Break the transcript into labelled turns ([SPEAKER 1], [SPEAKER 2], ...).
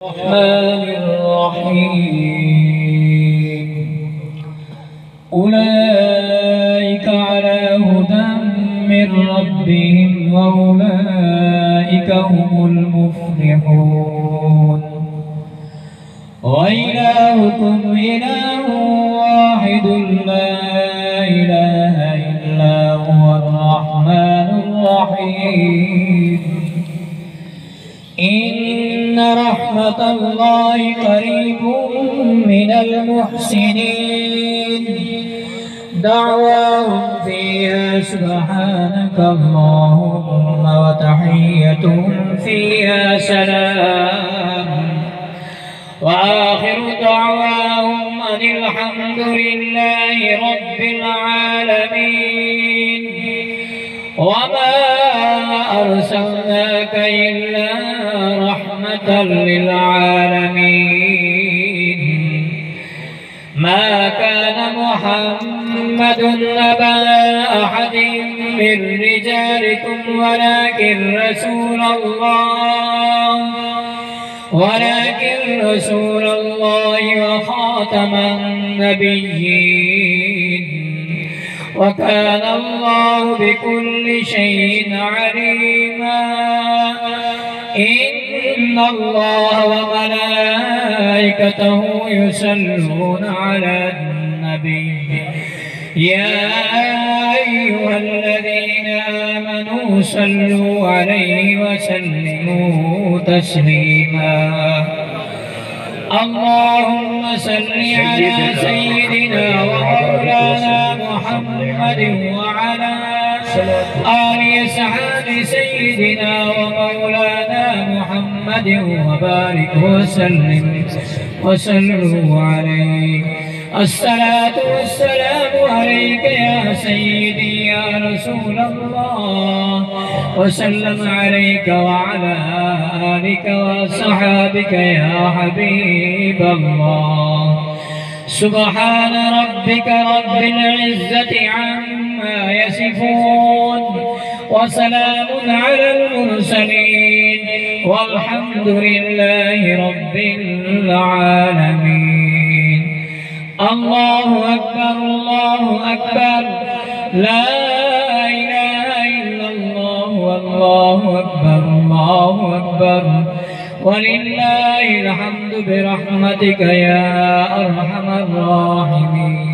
[SPEAKER 1] الرحمن الرحيم أولئك على هدى من ربهم وأولئك هم المفلحون وإلهكم إله واحد لا إله إلا هو الرحمن الرحيم إن رحمة الله قريب من المحسنين دعواهم فيها سبحانك اللهم وتحيتهم فيها سلام وآخر دعواهم أن الحمد لله رب العالمين وما أرسلناك إلا رحمة للعالمين ما كان محمد أبا أحد من رجالكم ولكن رسول الله وخاتم النبيين وكان الله بكل شيء عليما إن الله وملائكته يصلون على النبي يا أيها الذين آمنوا صلوا عليه وسلموا تسليما اللهم صل على سيدنا ومولانا محمد وعلى آل أصحاب سيدنا ومولانا محمد وبارك وسلم وسلموا عليه الصلاة والسلام عليك يا سيدي يا رسول الله وسلم عليك وعلى آلك وصحابك يا حبيب الله سبحان ربك رب العزة عما يصفون وسلام على المرسلين والحمد لله رب العالمين الله أكبر لا إله إلا الله والله أكبر ولله الحمد برحمتك يا أرحم الراحمين.